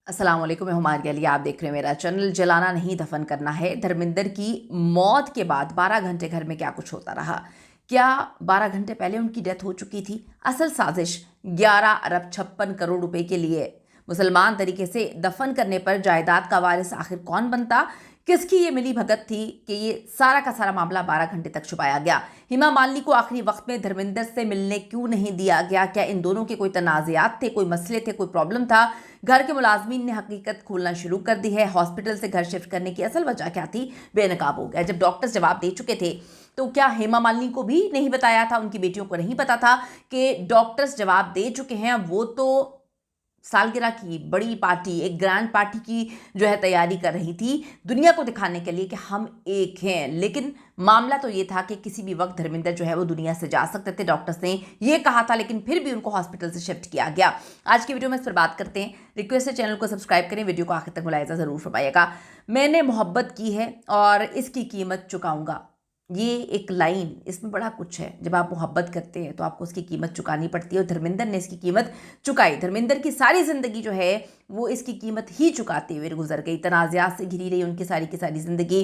अस्सलाम वालेकुम, मैं हुमार अली। आप देख रहे हैं मेरा चैनल। जलाना नहीं दफन करना है। धर्मिंदर की मौत के बाद 12 घंटे घर में क्या कुछ होता रहा? क्या 12 घंटे पहले उनकी डेथ हो चुकी थी? असल साजिश 11 अरब 56 करोड़ रुपए के लिए मुसलमान तरीके से दफन करने पर जायदाद का वारिस आखिर कौन बनता? किसकी ये मिली भगत थी कि ये सारा का सारा मामला 12 घंटे तक छुपाया गया? हेमा मालिनी को आखिरी वक्त में धर्मिंदर से मिलने क्यों नहीं दिया गया? क्या इन दोनों के कोई तनाज़ात थे, कोई मसले थे, कोई प्रॉब्लम था? घर के मुलाजमीन ने हकीकत खोलना शुरू कर दी है। हॉस्पिटल से घर शिफ्ट करने की असल वजह क्या थी, बेनकाब हो गया। जब डॉक्टर्स जवाब दे चुके थे तो क्या हेमा मालिनी को भी नहीं बताया था, उनकी बेटियों को नहीं पता था कि डॉक्टर्स जवाब दे चुके हैं? वो तो सालगिरह की बड़ी पार्टी, एक ग्रैंड पार्टी की जो है तैयारी कर रही थी, दुनिया को दिखाने के लिए कि हम एक हैं। लेकिन मामला तो ये था कि किसी भी वक्त धर्मिंदर जो है वो दुनिया से जा सकते थे, डॉक्टर्स ने ये कहा था, लेकिन फिर भी उनको हॉस्पिटल से शिफ्ट किया गया। आज की वीडियो में इस पर बात करते हैं। रिक्वेस्ट है चैनल को सब्सक्राइब करें, वीडियो को आखिर तक मुलाहिजा ज़रूर फरमाइएगा। मैंने मोहब्बत की है और इसकी कीमत चुकाऊंगा। ये एक लाइन, इसमें बड़ा कुछ है। जब आप मोहब्बत करते हैं तो आपको उसकी कीमत चुकानी पड़ती है, और धर्मिंदर ने इसकी कीमत चुकाई। धर्मिंदर की सारी ज़िंदगी जो है वो इसकी कीमत ही चुकाते हुए गुजर गई। तनाज़ात से घिरी रही उनकी सारी की सारी ज़िंदगी।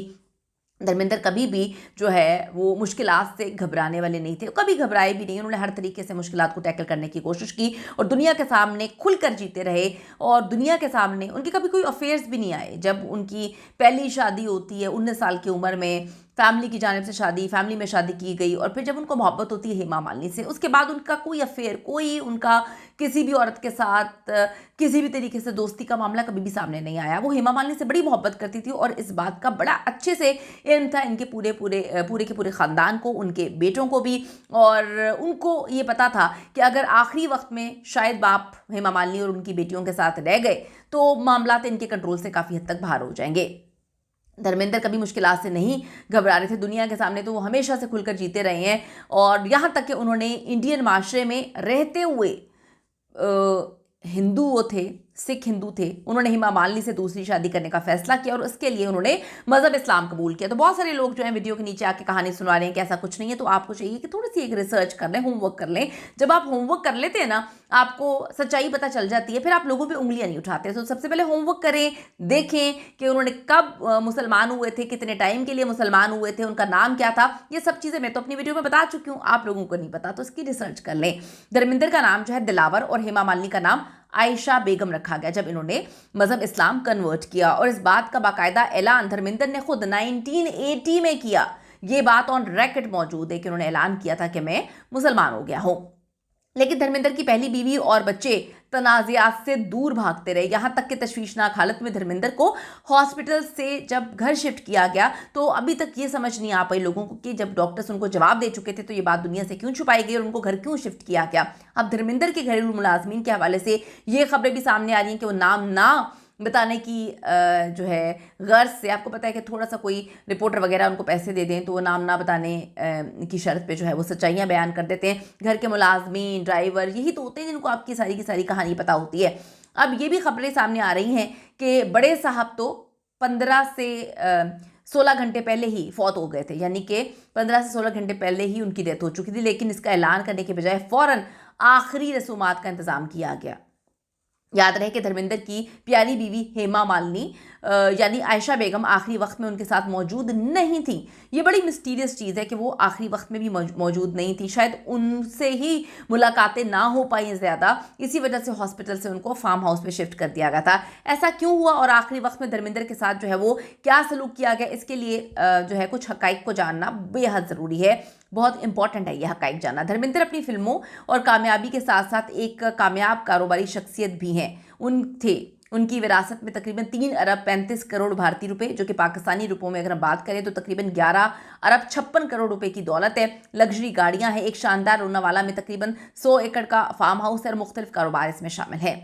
धर्मेंद्र कभी भी जो है वो मुश्किलात से घबराने वाले नहीं थे, कभी घबराए भी नहीं। उन्होंने हर तरीके से मुश्किलात को टैकल करने की कोशिश की और दुनिया के सामने खुलकर जीते रहे। और दुनिया के सामने उनके कभी कोई अफेयर्स भी नहीं आए। जब उनकी पहली शादी होती है 19 साल की उम्र में, फैमिली की जानिब से शादी, फैमिली में शादी की गई, और फिर जब उनको मोहब्बत होती है हेमा मालिनी से, उसके बाद उनका कोई अफेयर, कोई उनका किसी भी औरत के साथ किसी भी तरीके से दोस्ती का मामला कभी भी सामने नहीं आया। वो हेमा मालिनी से बड़ी मोहब्बत करती थी और इस बात का बड़ा अच्छे से इल्म था इनके पूरे के पूरे ख़ानदान को, उनके बेटों को भी। और उनको ये पता था कि अगर आखिरी वक्त में शायद बाप हेमा मालिनी और उनकी बेटियों के साथ रह गए तो मामला इनके कंट्रोल से काफ़ी हद तक बाहर हो जाएंगे। धर्मेंद्र कभी मुश्किलात से नहीं घबरा रहे थे। दुनिया के सामने तो वो हमेशा से खुलकर जीते रहे हैं, और यहाँ तक कि उन्होंने इंडियन माशरे में रहते हुए हिंदू वो थे, सिख हिंदू थे, उन्होंने हेमा मालिनी से दूसरी शादी करने का फैसला किया और उसके लिए उन्होंने मजहब इस्लाम कबूल किया। तो बहुत सारे लोग जो है वीडियो के नीचे आके कहानी सुना रहे हैं कि ऐसा कुछ नहीं है। तो आपको चाहिए कि थोड़ी सी एक रिसर्च कर लें, होमवर्क कर लें। जब आप होमवर्क कर लेते हैं ना, आपको सच्चाई पता चल जाती है, फिर आप लोगों पर उंगलियां नहीं उठाते। तो सबसे पहले होमवर्क करें, देखें कि उन्होंने कब मुसलमान हुए थे, कितने टाइम के लिए मुसलमान हुए थे, उनका नाम क्या था। ये सब चीज़ें मैं तो अपनी वीडियो में बता चुकी हूँ, आप लोगों को नहीं पता तो इसकी रिसर्च कर लें। धर्मेंद्र का नाम जो है दिलावर और हेमा मालिनी का नाम आयशा बेगम रखा गया जब इन्होंने मजहब इस्लाम कन्वर्ट किया। और इस बात का बाकायदा ऐलान धर्मेंद्र ने खुद 1980 में किया। ये बात ऑन रिकॉर्ड मौजूद है कि उन्होंने ऐलान किया था कि मैं मुसलमान हो गया हूं। लेकिन धर्मेंद्र की पहली बीवी और बच्चे तनाज़ात से दूर भागते रहे। यहाँ तक कि तशवीशनाक हालत में धर्मेंद्र को हॉस्पिटल से जब घर शिफ्ट किया गया तो अभी तक ये समझ नहीं आ पाई लोगों को कि जब डॉक्टर्स उनको जवाब दे चुके थे तो ये बात दुनिया से क्यों छुपाई गई और उनको घर क्यों शिफ्ट किया गया। अब धर्मेंद्र के घरेलू मुलाजमीन के हवाले से ये खबरें भी सामने आ रही हैं कि वो नाम ना बताने की जो है गर्ज से, आपको पता है कि थोड़ा सा कोई रिपोर्टर वगैरह उनको पैसे दे दें तो वो नाम ना बताने की शर्त पे जो है वो सच्चाइयाँ बयान कर देते हैं। घर के मुलाजमीन, ड्राइवर, यही तो होते हैं जिनको आपकी सारी की सारी कहानी पता होती है। अब ये भी खबरें सामने आ रही हैं कि बड़े साहब तो 15 से 16 घंटे पहले ही फौत हो गए थे, यानी कि 15 से 16 घंटे पहले ही उनकी डेथ हो चुकी थी। लेकिन इसका ऐलान करने के बजाय फ़ौरन आखिरी रसूमात का इंतज़ाम किया गया। याद रहे कि धर्मेंद्र की प्यारी बीवी हेमा मालिनी यानी आयशा बेगम आखिरी वक्त में उनके साथ मौजूद नहीं थी। ये बड़ी मिस्टीरियस चीज़ है कि वो आखिरी वक्त में भी मौजूद नहीं थी। शायद उनसे ही मुलाकातें ना हो पाई ज़्यादा, इसी वजह से हॉस्पिटल से उनको फार्म हाउस में शिफ्ट कर दिया गया था। ऐसा क्यों हुआ और आखिरी वक्त में धर्मेंद्र के साथ जो है वो क्या सलूक किया गया, इसके लिए जो है कुछ हक़ाइक़ को जानना बेहद ज़रूरी है। बहुत इंपॉर्टेंट है ये हक़ाइक़ जानना। धर्मेंद्र अपनी फिल्मों और कामयाबी के साथ साथ एक कामयाब कारोबारी शख्सियत भी हैं। उनकी विरासत में तकरीबन 3 अरब 35 करोड़ भारतीय रुपए, जो कि पाकिस्तानी रुपयों में अगर हम बात करें तो तकरीबन 11 अरब 56 करोड़ रुपए की दौलत है। लग्जरी गाड़ियां हैं, एक शानदार लोनावाला में तकरीबन 100 एकड़ का फार्म हाउस है और मुख्तलिफ कारोबार इसमें शामिल है।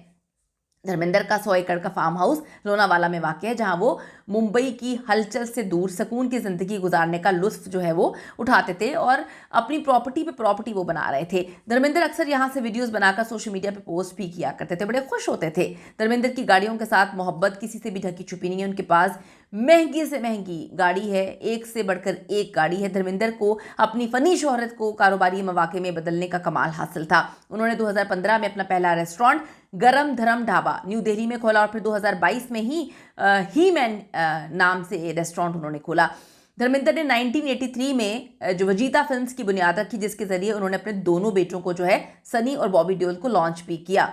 धर्मेंद्र का 100 एकड़ का फार्म हाउस लोनावाला में वाक़ है, जहां वो मुंबई की हलचल से दूर सुकून की ज़िंदगी गुजारने का लुत्फ़ जो है वो उठाते थे और अपनी प्रॉपर्टी पे प्रॉपर्टी वो बना रहे थे। धर्मेंद्र अक्सर यहाँ से वीडियोस बनाकर सोशल मीडिया पे पोस्ट भी किया करते थे, बड़े खुश होते थे। धर्मेंद्र की गाड़ियों के साथ मोहब्बत किसी से भी ढकी छुपी नहीं है। उनके पास महंगी से महंगी गाड़ी है, एक से बढ़कर एक गाड़ी है। धर्मेंद्र को अपनी फ़नी शोहरत को कारोबारी मौके में बदलने का कमाल हासिल था। उन्होंने 2015 में अपना पहला रेस्टोरेंट गरम धरम ढाबा न्यू दिल्ली में खोला और फिर 2022 में ही मैन नाम से रेस्टोरेंट उन्होंने खोला। धर्मेंद्र ने 1983 में जो वजीता फिल्म्स की बुनियाद रखी, जिसके जरिए उन्होंने अपने दोनों बेटों को जो है सनी और बॉबी देओल को लॉन्च भी किया।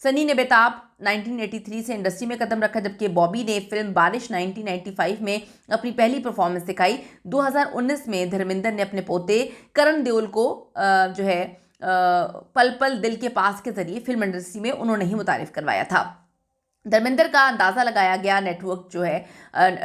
सनी ने बेताब 1983 से इंडस्ट्री में कदम रखा, जबकि बॉबी ने फिल्म बारिश 1995 में अपनी पहली परफॉर्मेंस दिखाई। 2019 में धर्मेंद्र ने अपने पोते करण देओल को जो है पल पल दिल के पास के जरिए फिल्म इंडस्ट्री में उन्होंने ही मुतारिफ करवाया था। धर्मेंद्र का अंदाज़ा लगाया गया नेटवर्क जो है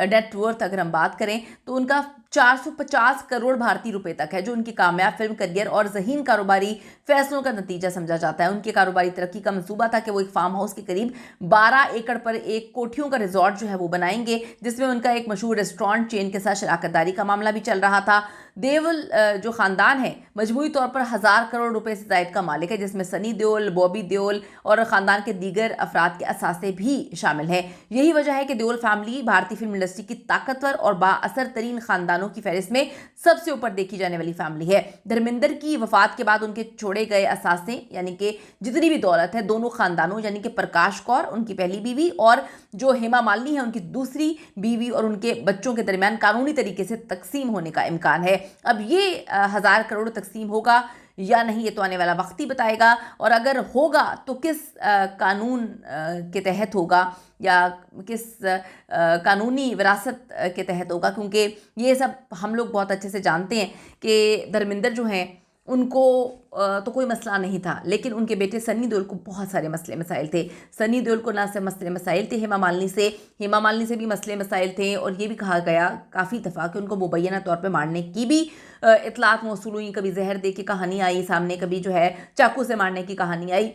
नेटवर्थ अगर हम बात करें तो उनका 450 करोड़ भारतीय रुपए तक है, जो उनकी कामयाब फिल्म करियर और ज़हीन कारोबारी फैसलों का नतीजा समझा जाता है। उनके कारोबारी तरक्की का मंसूबा था कि वो एक फार्म हाउस के करीब 12 एकड़ पर एक कोठियों का रिजॉर्ट जो है वो बनाएंगे, जिसमें उनका एक मशहूर रेस्टोरेंट चेन के साथ शराकतदारी का मामला भी चल रहा था। देओल जो ख़ानदान है मजमूई तौर पर 1000 करोड़ रुपए से ज़ायद का मालिक है, जिसमें सनी देओल, बॉबी देओल और ख़ानदान के दीगर अफराद के असासे भी शामिल हैं। यही वजह है कि देओल फैमिली भारतीय फिल्म इंडस्ट्री की ताकतवर और बाअसर तरीन ख़ानदानों की फहरिस्त में सबसे ऊपर देखी जाने वाली फैमिली है। धर्मेंद्र की वफात के बाद उनके छोड़े गए असासे यानी कि जितनी भी दौलत है दोनों ख़ानदानों यानी कि प्रकाश कौर उनकी पहली बीवी और जो हेमा मालिनी है उनकी दूसरी बीवी और उनके बच्चों के दरमियान कानूनी तरीके से तकसीम होने का इम्कान है। अब ये 1000 करोड़ तकसीम होगा या नहीं, ये तो आने वाला वक्त ही बताएगा, और अगर होगा तो किस कानून के तहत होगा या किस कानूनी विरासत के तहत होगा, क्योंकि ये सब हम लोग बहुत अच्छे से जानते हैं कि धर्मेंद्र जो हैं उनको तो कोई मसला नहीं था, लेकिन उनके बेटे सनी देओल को बहुत सारे मसले मसाइल थे। सनी देओल को ना सिर्फ मसले मसाइल थे हेमा मालिनी से भी मसले मसाइल थे, और ये भी कहा गया काफ़ी दफ़ा कि उनको मुबैना तौर पे मारने की भी इतलात मौसूल हुई। कभी जहर दे के कहानी आई सामने, कभी जो है चाकू से मारने की कहानी आई।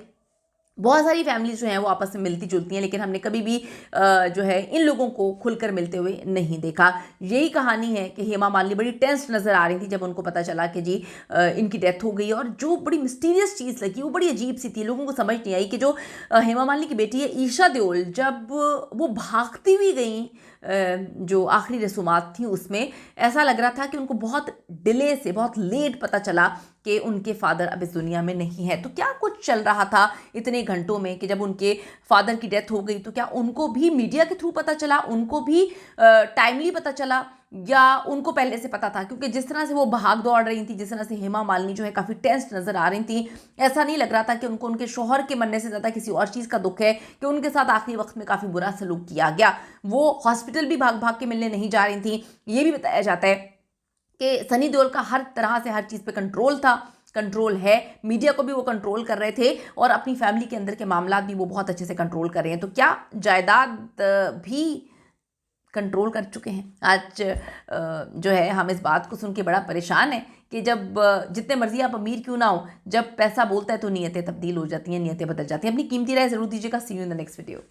बहुत सारी फैमिलीज जो हैं वो आपस में मिलती जुलती हैं, लेकिन हमने कभी भी जो है इन लोगों को खुलकर मिलते हुए नहीं देखा। यही कहानी है कि हेमा मालिनी बड़ी टेंस नज़र आ रही थी जब उनको पता चला कि जी इनकी डेथ हो गई, और जो बड़ी मिस्टीरियस चीज़ लगी वो बड़ी अजीब सी थी। लोगों को समझ नहीं आई कि जो हेमा मालिनी की बेटी है ईशा देओल, जब वो भागती हुई गई जो आखिरी रसूमात थी उसमें ऐसा लग रहा था कि उनको बहुत डिले से, बहुत लेट पता चला कि उनके फादर अब इस दुनिया में नहीं है। तो क्या कुछ चल रहा था इतने घंटों में कि जब उनके फादर की डेथ हो गई तो क्या उनको भी मीडिया के थ्रू पता चला, उनको भी टाइमली पता चला, या उनको पहले से पता था? क्योंकि जिस तरह से वो भाग दौड़ रही थी, जिस तरह से हेमा मालिनी जो है काफ़ी टेंस नज़र आ रही थी, ऐसा नहीं लग रहा था कि उनको उनके शौहर के मरने से ज़्यादा किसी और चीज़ का दुख है कि उनके साथ आखिरी वक्त में काफ़ी बुरा सलूक किया गया। वो हॉस्पिटल भी भाग भाग के मिलने नहीं जा रही थी। ये भी बताया जाता है कि सनी देओल का हर तरह से हर चीज़ पे कंट्रोल था, कंट्रोल है। मीडिया को भी वो कंट्रोल कर रहे थे और अपनी फैमिली के अंदर के मामला भी वो बहुत अच्छे से कंट्रोल कर रहे हैं। तो क्या जायदाद भी कंट्रोल कर चुके हैं? आज जो है हम इस बात को सुन के बड़ा परेशान है कि जब जितने मर्जी आप अमीर क्यों ना हो, जब पैसा बोलता है तो नीयतें तब्दील हो जाती हैं, नीयतें बदल जाती हैं। अपनी कीमती राय ज़रूर दीजिएगा। See you in the next video.